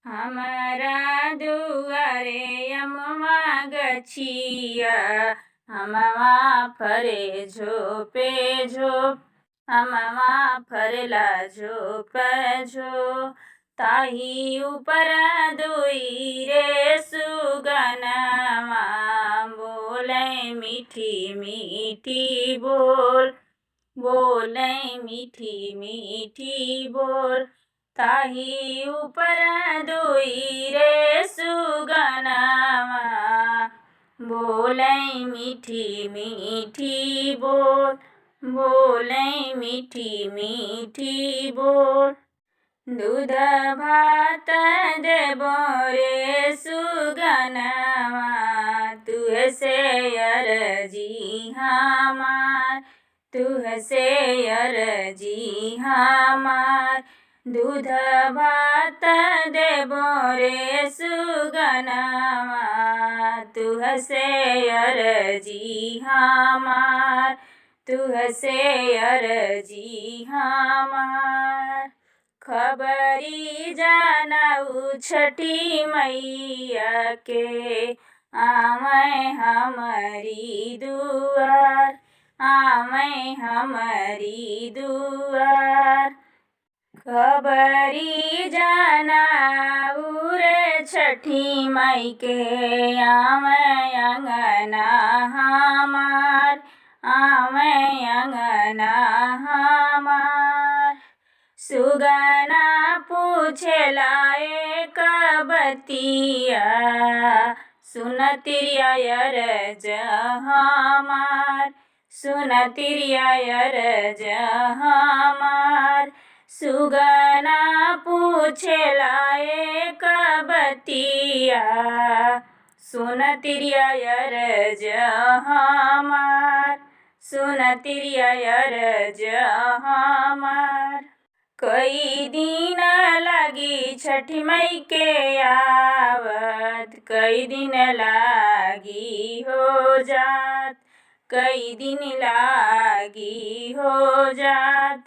हमारा दुआरे अम्मा गछिया, अम्मा फरे झोपे झोप, अम्मा फरेला झोप झोप। ताही ऊपर दुई रे सुगनमा, बोले मीठी मीठी बोल, बोले मीठी मीठी बोल। ताही ऊपर दुई रे सुगनमा, बोले मीठी मीठी बोल, बोले मीठी मीठी बोल। दूध भात देबो रे सुगनमा, तुहसे अर्जी हमार, तुहसे अर्जी हमार। दूध भात देबो रे सुगनमा, तुहसे अर्जी हमार, तुहसे अर्जी हमार। खबरी जानऊ छठी मैया के, आवे हमारी दुआर, आवे हमारी दुआर। खबरी जानऊ रे छठी मई के, आवे अंगना हमार, आवे अंगना हमार। सुगना पूछेला एक बतिया, सुनतिरिया अर्ज हमार, सुनतिरिया अर्ज हमार। सुगना पूछेला एक बतिया, सुनतिरिया अर्ज हमार, सुनतिरिया अर्ज हमार। कई दिन लागी छठी मई के आवत, कई दिन लागी हो जात, कई दिन लागी हो जात।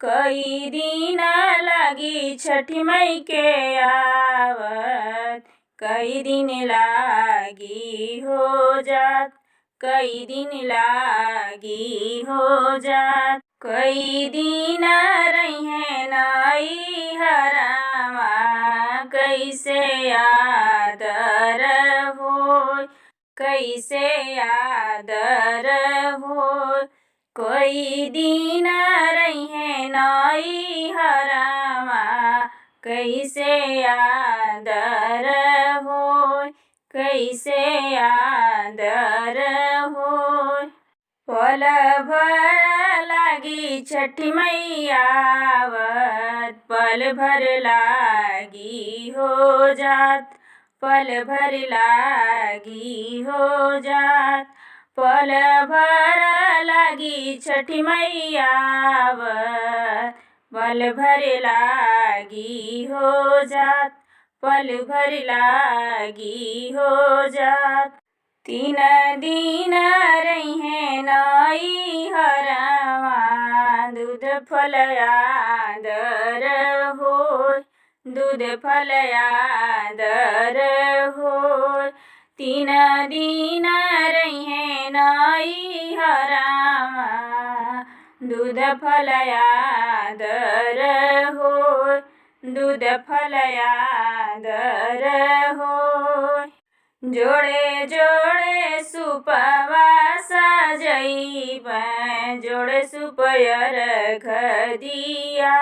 कई दिन लागी छठी मई के आवत, कई दिन लागी हो जात, कई दिन लागी हो जात। कई दिन रहे नई हरामा, कैसे आदर हो, कैसे आदर हो। कोई दिन रहे नई हरामा, कैसे आदर हो, कैसे आदर हो। पल भर लागी छठी मैया आवत, पल भर लागी हो जात, पल भर लागी हो जात। पल भर लागी छठी मैया आवत, पल भर लागी हो जात, पल भर लागी हो जात। 3 दिन रहे नई हरामा, दूध फल आदर होय, दूध फल आदर होय। 3 दिन रहे नई हरामा, दूध फल आदर होय, दूध फल आदर होय। जोड़े जोड़े सुपवा सजइबै, जोड़े सुपयर घदिया,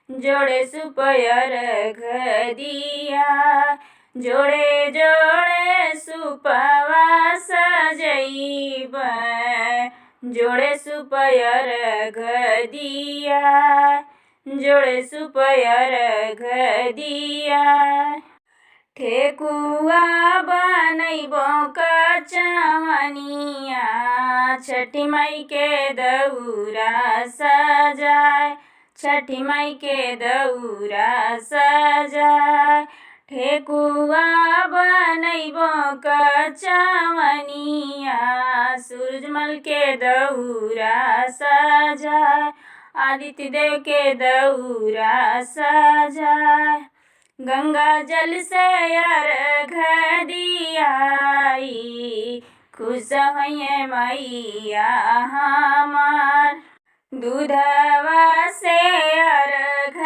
जोड़े सुपयर घदिया। जोड़े जोड़े सुपवा सजइबै, जोड़े सुपयर घदिया, जोड़े सुपयर घदिया। ठेकुआ बनैबो कचवनिया, छठी मई के दौरा सजाय, छठी मई के दौरा सजाय। ठेकुआ बनैबो कचवनिया, सूरजमल के दौरा सजाय, आदित्य देव के दौरा सजाय। गंगा जल से अर्घ दियाई, खुश होइए मैया हमार। दूधवा से अर्घ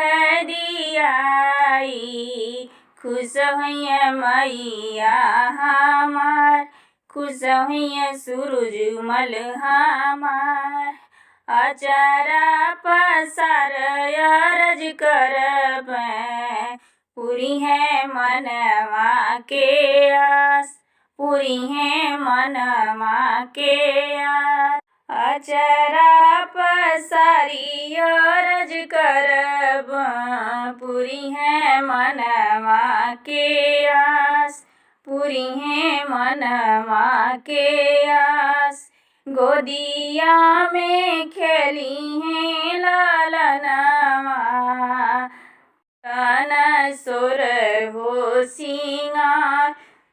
दियाई, खुश होइए मैया हमार। खुश होइए सूरजमल हमार। अचारा पसार अरज करब, पूरी है मनवा के आस, पूरी है मनवा के आस। अचरा पसारी अरज करब, पूरी है मनवा के आस, पूरी है मनवा के आस। गोदिया में खेली है लालनवा, तन सोर हो सिंगार,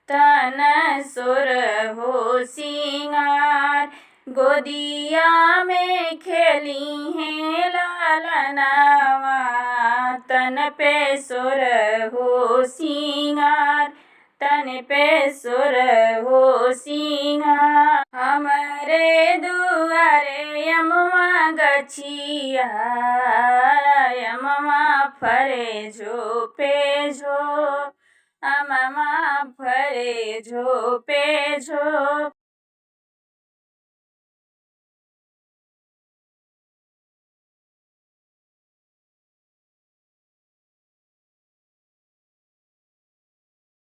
तन सोर हो सिंगार। गोदिया में खेली है लालनवा, तन पे सोर हो सिंगार, तन पे सोर हो सिंगार। हमरे दुआरे यमवा गछिया, यमवा फरे झोपे झोप, अमवा फरे झोपे झोप।